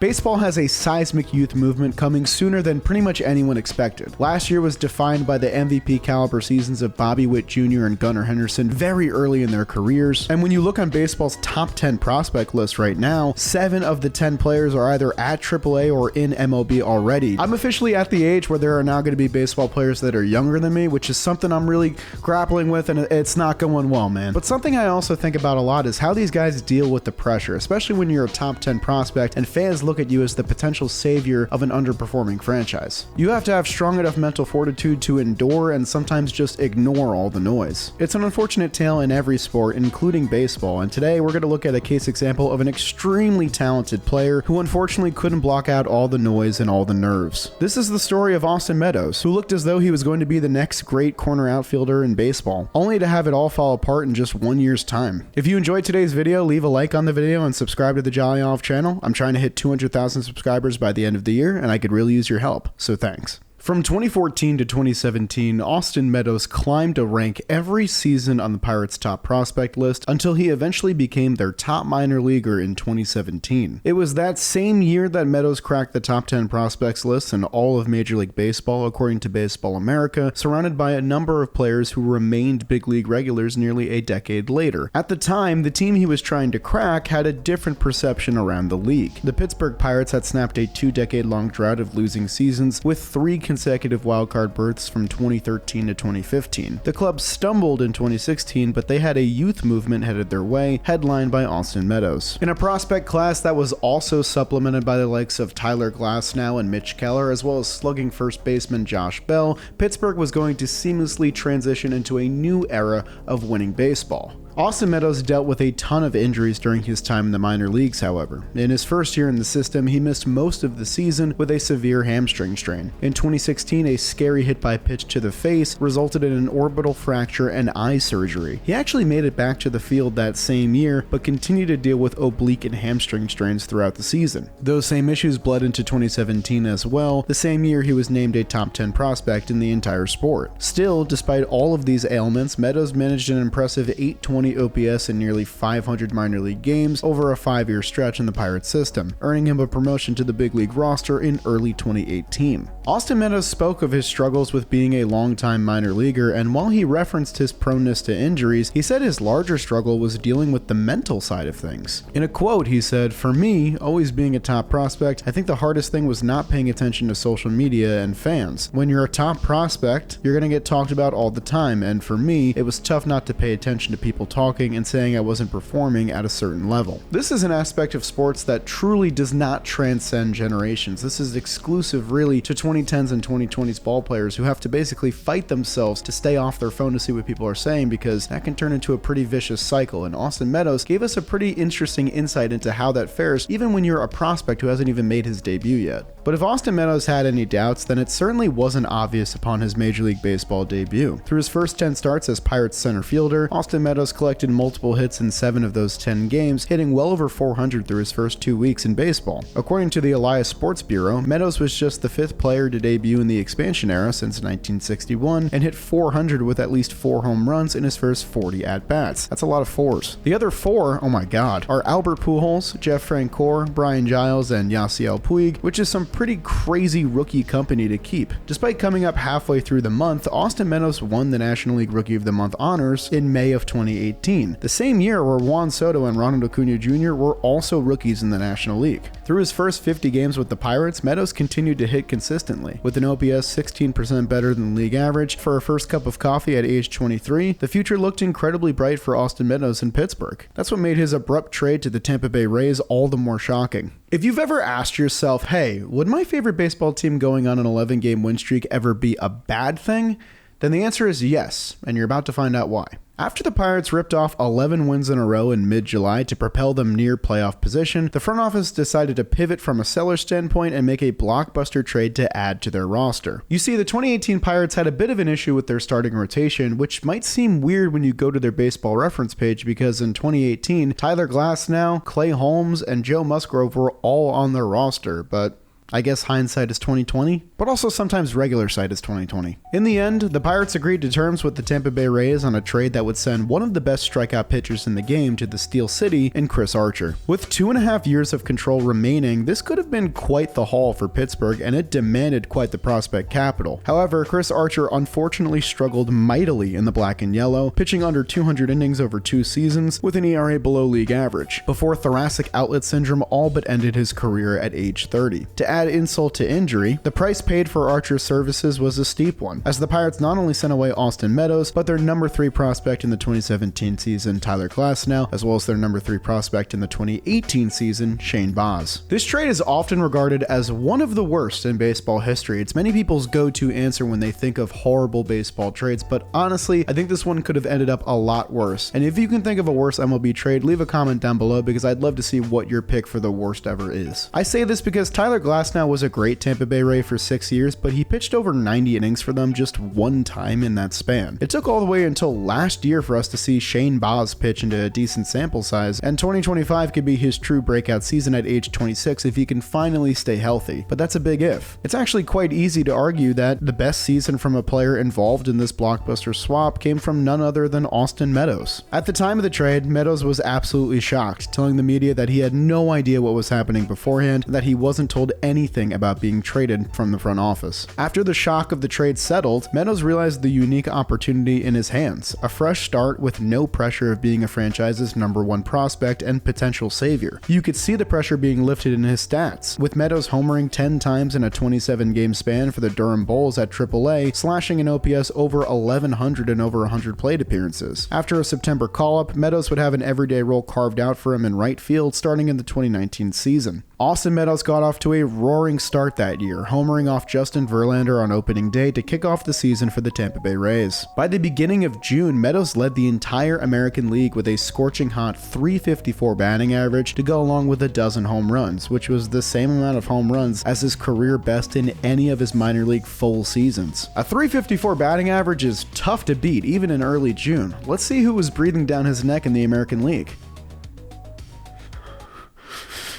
Baseball has a seismic youth movement coming sooner than pretty much anyone expected. Last year was defined by the MVP caliber seasons of Bobby Witt Jr. and Gunnar Henderson very early in their careers. And when you look on baseball's top 10 prospect list right now, 7 of the 10 players are either at AAA or in MLB already. I'm officially at the age where there are now going to be baseball players that are younger than me, which is something I'm really grappling with, and it's not going well, man. But something I also think about a lot is how these guys deal with the pressure, especially when you're a top 10 prospect and fans look at you as the potential savior of an underperforming franchise. You have to have strong enough mental fortitude to endure and sometimes just ignore all the noise. It's an unfortunate tale in every sport, including baseball, and today we're going to look at a case example of an extremely talented player who unfortunately couldn't block out all the noise and all the nerves. This is the story of Austin Meadows, who looked as though he was going to be the next great corner outfielder in baseball, only to have it all fall apart in just 1 year's time. If you enjoyed today's video, leave a like on the video and subscribe to the Jolly Olive channel. I'm trying to hit 200,000 subscribers by the end of the year, and I could really use your help, so thanks. From 2014 to 2017, Austin Meadows climbed a rank every season on the Pirates' top prospect list until he eventually became their top minor leaguer in 2017. It was that same year that Meadows cracked the top 10 prospects list in all of Major League Baseball, according to Baseball America, surrounded by a number of players who remained big league regulars nearly a decade later. At the time, the team he was trying to crack had a different perception around the league. The Pittsburgh Pirates had snapped a 2-decade-long drought of losing seasons with 3 consecutive wildcard berths from 2013 to 2015. The club stumbled in 2016, but they had a youth movement headed their way, headlined by Austin Meadows. In a prospect class that was also supplemented by the likes of Tyler Glasnow and Mitch Keller, as well as slugging first baseman Josh Bell, Pittsburgh was going to seamlessly transition into a new era of winning baseball. Austin Meadows dealt with a ton of injuries during his time in the minor leagues, however. In his first year in the system, he missed most of the season with a severe hamstring strain. In 2016, a scary hit by pitch to the face resulted in an orbital fracture and eye surgery. He actually made it back to the field that same year, but continued to deal with oblique and hamstring strains throughout the season. Those same issues bled into 2017 as well, the same year he was named a top 10 prospect in the entire sport. Still, despite all of these ailments, Meadows managed an impressive 820 OPS in nearly 500 minor league games over a 5-year stretch in the Pirates system, earning him a promotion to the big league roster in early 2018. Austin Meadows spoke of his struggles with being a longtime minor leaguer, and while he referenced his proneness to injuries, he said his larger struggle was dealing with the mental side of things. In a quote, he said, "For me, always being a top prospect, I think the hardest thing was not paying attention to social media and fans. When you're a top prospect, you're going to get talked about all the time, and for me, it was tough not to pay attention to people talking and saying I wasn't performing at a certain level." This is an aspect of sports that truly does not transcend generations. This is exclusive really to 2010s and 2020s ball players who have to basically fight themselves to stay off their phone to see what people are saying, because that can turn into a pretty vicious cycle, and Austin Meadows gave us a pretty interesting insight into how that fares even when you're a prospect who hasn't even made his debut yet. But if Austin Meadows had any doubts, then it certainly wasn't obvious upon his Major League Baseball debut. Through his first 10 starts as Pirates center fielder, Austin Meadows collected multiple hits in 7 of those 10 games, hitting well over 400 through his first 2 weeks in baseball. According to the Elias Sports Bureau, Meadows was just the 5th player to debut in the expansion era since 1961 and hit 400 with at least 4 home runs in his first 40 at-bats. That's a lot of 4s. The other 4, oh my god, are Albert Pujols, Jeff Francoeur, Brian Giles, and Yasiel Puig, which is some pretty crazy rookie company to keep. Despite coming up halfway through the month, Austin Meadows won the National League Rookie of the Month honors in May of 2018, the same year where Juan Soto and Ronald Acuna Jr. were also rookies in the National League. Through his first 50 games with the Pirates, Meadows continued to hit consistently. With an OPS 16% better than league average for a first cup of coffee at age 23, the future looked incredibly bright for Austin Meadows in Pittsburgh. That's what made his abrupt trade to the Tampa Bay Rays all the more shocking. If you've ever asked yourself, hey, would my favorite baseball team going on an 11-game win streak ever be a bad thing? Then the answer is yes, and you're about to find out why. After the Pirates ripped off 11 wins in a row in mid-July to propel them near playoff position, the front office decided to pivot from a seller standpoint and make a blockbuster trade to add to their roster. You see, the 2018 Pirates had a bit of an issue with their starting rotation, which might seem weird when you go to their baseball reference page, because in 2018, Tyler Glasnow, Clay Holmes, and Joe Musgrove were all on their roster, but I guess hindsight is 2020, but also sometimes regular sight is 2020. In the end, the Pirates agreed to terms with the Tampa Bay Rays on a trade that would send one of the best strikeout pitchers in the game to the Steel City in Chris Archer. With 2.5 years of control remaining, this could have been quite the haul for Pittsburgh, and it demanded quite the prospect capital. However, Chris Archer unfortunately struggled mightily in the black and yellow, pitching under 200 innings over 2 seasons with an ERA below league average, before thoracic outlet syndrome all but ended his career at age 30. To add insult to injury, the price paid for Archer's services was a steep one, as the Pirates not only sent away Austin Meadows, but their number 3 prospect in the 2017 season, Tyler Glasnow, as well as their number 3 prospect in the 2018 season, Shane Baz. This trade is often regarded as one of the worst in baseball history. It's many people's go-to answer when they think of horrible baseball trades, but honestly, I think this one could have ended up a lot worse. And if you can think of a worse MLB trade, leave a comment down below because I'd love to see what your pick for the worst ever is. I say this because Tyler Glasnow was a great Tampa Bay Ray for 6 years, but he pitched over 90 innings for them just one time in that span. It took all the way until last year for us to see Shane Baz pitch into a decent sample size, and 2025 could be his true breakout season at age 26 if he can finally stay healthy, but that's a big if. It's actually quite easy to argue that the best season from a player involved in this blockbuster swap came from none other than Austin Meadows. At the time of the trade, Meadows was absolutely shocked, telling the media that he had no idea what was happening beforehand, and that he wasn't told anything about being traded from the front office. After the shock of the trade settled, Meadows realized the unique opportunity in his hands, a fresh start with no pressure of being a franchise's number 1 prospect and potential savior. You could see the pressure being lifted in his stats, with Meadows homering 10 times in a 27-game span for the Durham Bulls at AAA, slashing an OPS over 1,100 and over 100 plate appearances. After a September call-up, Meadows would have an everyday role carved out for him in right field starting in the 2019 season. Austin Meadows got off to a roaring start that year, homering off Justin Verlander on opening day to kick off the season for the Tampa Bay Rays. By the beginning of June, Meadows led the entire American League with a scorching hot .354 batting average to go along with a dozen home runs, which was the same amount of home runs as his career best in any of his minor league full seasons. A .354 batting average is tough to beat even in early June. Let's see who was breathing down his neck in the American League.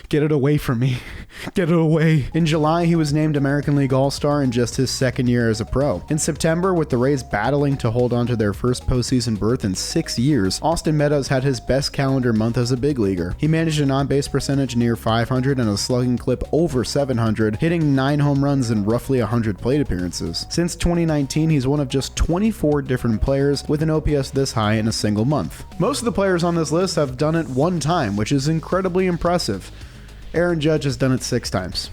Get it away from me. Get it away. In July, he was named American League All-Star in just his second year as a pro. In September, with the Rays battling to hold on to their first postseason berth in 6 years, Austin Meadows had his best calendar month as a big leaguer. He managed an on-base percentage near 500 and a slugging clip over 700, hitting 9 home runs in roughly 100 plate appearances. Since 2019, he's one of just 24 different players with an OPS this high in a single month. Most of the players on this list have done it one time, which is incredibly impressive. Aaron Judge has done it 6 times.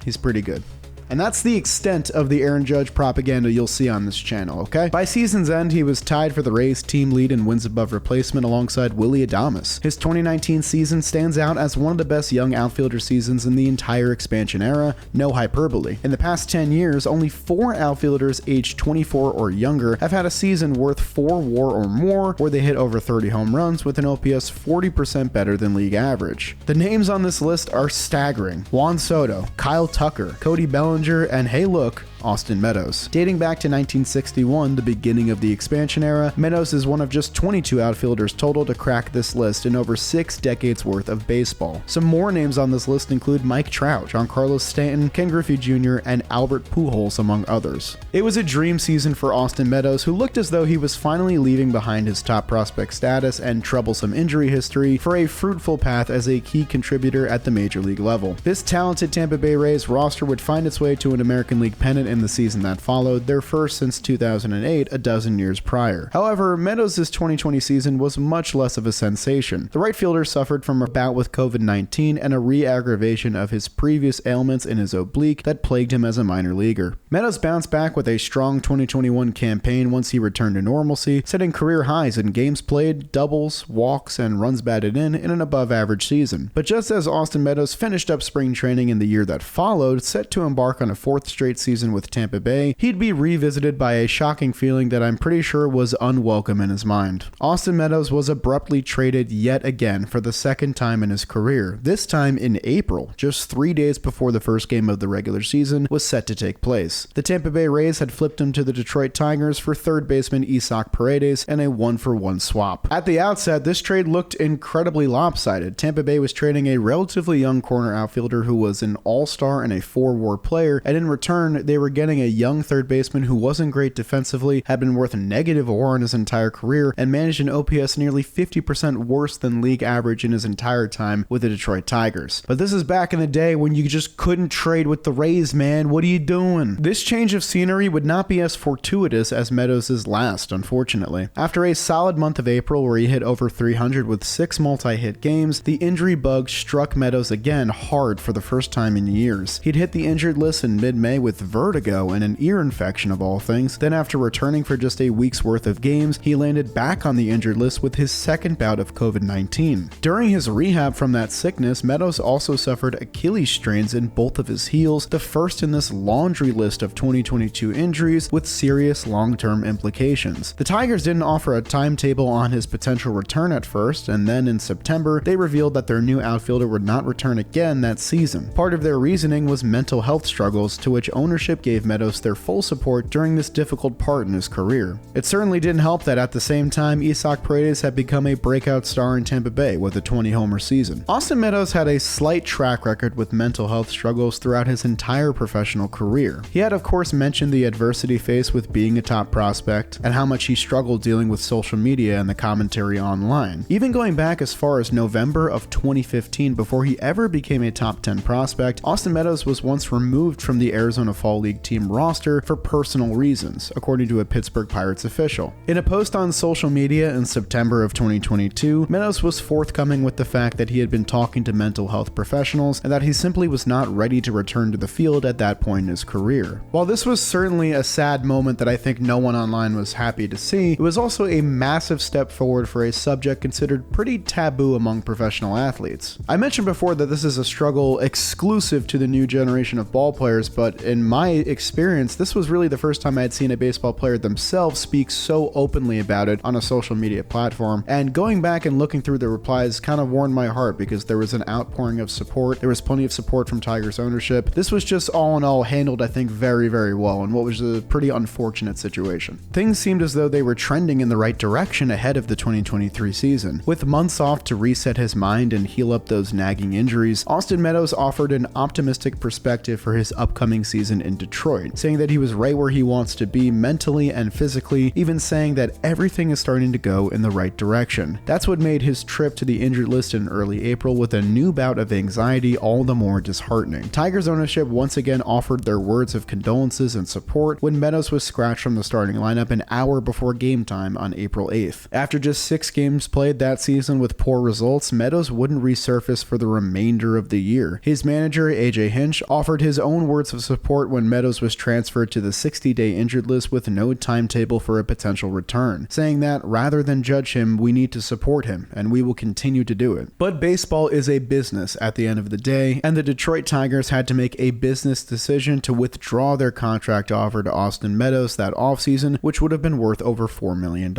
He's pretty good. And that's the extent of the Aaron Judge propaganda you'll see on this channel, okay? By season's end, he was tied for the Rays team lead in wins above replacement alongside Willy Adames. His 2019 season stands out as one of the best young outfielder seasons in the entire expansion era, no hyperbole. In the past 10 years, only 4 outfielders aged 24 or younger have had a season worth 4 WAR or more where they hit over 30 home runs with an OPS 40% better than league average. The names on this list are staggering. Juan Soto, Kyle Tucker, Cody Bellinger, and hey look, Austin Meadows. Dating back to 1961, the beginning of the expansion era, Meadows is one of just 22 outfielders total to crack this list in over 6 decades worth of baseball. Some more names on this list include Mike Trout, Giancarlo Stanton, Ken Griffey Jr., and Albert Pujols, among others. It was a dream season for Austin Meadows, who looked as though he was finally leaving behind his top prospect status and troublesome injury history for a fruitful path as a key contributor at the major league level. This talented Tampa Bay Rays roster would find its way to an American League pennant in the season that followed, their first since 2008, a dozen years prior. However, Meadows' 2020 season was much less of a sensation. The right fielder suffered from a bout with COVID-19 and a re-aggravation of his previous ailments in his oblique that plagued him as a minor leaguer. Meadows bounced back with a strong 2021 campaign once he returned to normalcy, setting career highs in games played, doubles, walks, and runs batted in an above-average season. But just as Austin Meadows finished up spring training in the year that followed, set to embark on a 4th straight season with Tampa Bay, he'd be revisited by a shocking feeling that I'm pretty sure was unwelcome in his mind. Austin Meadows was abruptly traded yet again for the second time in his career, this time in April, just 3 days before the first game of the regular season was set to take place. The Tampa Bay Rays had flipped him to the Detroit Tigers for third baseman Isaac Paredes and a 1-for-1 swap. At the outset, this trade looked incredibly lopsided. Tampa Bay was trading a relatively young corner outfielder who was an all-star and a 4-WAR player, and in return, they were getting a young third baseman who wasn't great defensively, had been worth a negative WAR in his entire career, and managed an OPS nearly 50% worse than league average in his entire time with the Detroit Tigers. But this is back in the day when you just couldn't trade with the Rays, man. What are you doing? This change of scenery would not be as fortuitous as Meadows' last, unfortunately. After a solid month of April where he hit over 300 with 6 multi-hit games, the injury bug struck Meadows again hard for the first time in years. He'd hit the injured list in mid-May with vertigo and an ear infection of all things. Then after returning for just a week's worth of games, he landed back on the injured list with his second bout of COVID-19. During his rehab from that sickness, Meadows also suffered Achilles strains in both of his heels, the first in this laundry list of 2022 injuries with serious long-term implications. The Tigers didn't offer a timetable on his potential return at first, and then in September, they revealed that their new outfielder would not return again that season. Part of their reasoning was mental health struggles, to which ownership gave Meadows their full support during this difficult part in his career. It certainly didn't help that at the same time, Isaac Paredes had become a breakout star in Tampa Bay with a 20-homer season. Austin Meadows had a slight track record with mental health struggles throughout his entire professional career. He had of course mentioned the adversity faced with being a top prospect and how much he struggled dealing with social media and the commentary online. Even going back as far as November of 2015, before he ever became a top 10 prospect, Austin Meadows was once removed from the Arizona Fall League team roster for personal reasons, according to a Pittsburgh Pirates official. In a post on social media in September of 2022, Meadows was forthcoming with the fact that he had been talking to mental health professionals and that he simply was not ready to return to the field at that point in his career. While this was certainly a sad moment that I think no one online was happy to see, it was also a massive step forward for a subject considered pretty taboo among professional athletes. I mentioned before that this is a struggle exclusive to the new generation of ball players, but in my experience, this was really the first time I had seen a baseball player themselves speak so openly about it on a social media platform, and going back and looking through the replies kind of warmed my heart because there was an outpouring of support. There was plenty of support from Tigers ownership. This was just all in all handled, I think, very, very well in what was a pretty unfortunate situation. Things seemed as though they were trending in the right direction ahead of the 2023 season. With months off to reset his mind and heal up those nagging injuries, Austin Meadows offered an optimistic perspective for his upcoming season in Detroit, saying that he was right where he wants to be mentally and physically, even saying that everything is starting to go in the right direction. That's what made his trip to the injured list in early April with a new bout of anxiety all the more disheartening. Tigers ownership once again offered their words of condolences and support when Meadows was scratched from the starting lineup an hour before game time on April 8th. After just 6 games played that season with poor results, Meadows wouldn't resurface for the remainder of the year. His manager, AJ Hinch, offered his own words of support when Meadows was transferred to the 60-day injured list with no timetable for a potential return, saying that rather than judge him, we need to support him, and we will continue to do it. But baseball is a business at the end of the day, and the Detroit Tigers had to make a business decision to withdraw their contract offer to Austin Meadows that offseason, which would have been worth over $4 million.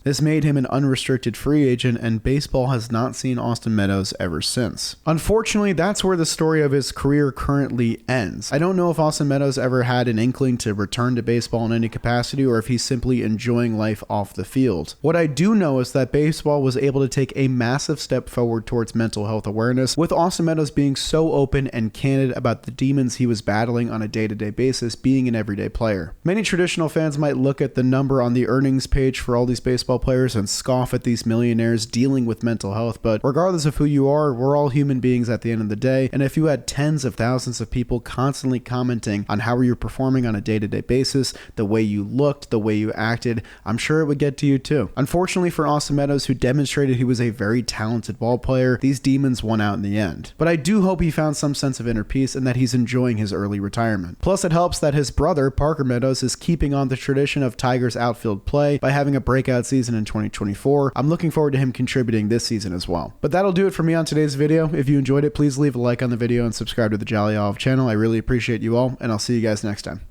This made him an unrestricted free agent, and baseball has not seen Austin Meadows ever since. Unfortunately, that's where the story of his career currently ends. I don't know if Austin Meadows ever had an inkling to return to baseball in any capacity or if he's simply enjoying life off the field. What I do know is that baseball was able to take a massive step forward towards mental health awareness, with Austin Meadows being so open and candid about the demons he was battling on a day-to-day basis being an everyday player. Many traditional fans might look at the number on the earnings page for all these baseball players and scoff at these millionaires dealing with mental health, but regardless of who you are, we're all human beings at the end of the day, and if you had tens of thousands of people constantly commenting on how you're performing on a day-to-day basis, the way you looked, the way you acted, I'm sure it would get to you too. Unfortunately for Austin Meadows, who demonstrated he was a very talented ball player, these demons won out in the end. But I do hope he found some sense of inner peace and that he's enjoying his early retirement. Plus, it helps that his brother, Parker Meadows, is keeping on the tradition of Tigers outfield play by having a breakout season in 2024. I'm looking forward to him contributing this season as well. But that'll do it for me on today's video. If you enjoyed it, please leave a like on the video and subscribe to the Jolly Olive channel. I really appreciate you all, and I'll see you guys next time.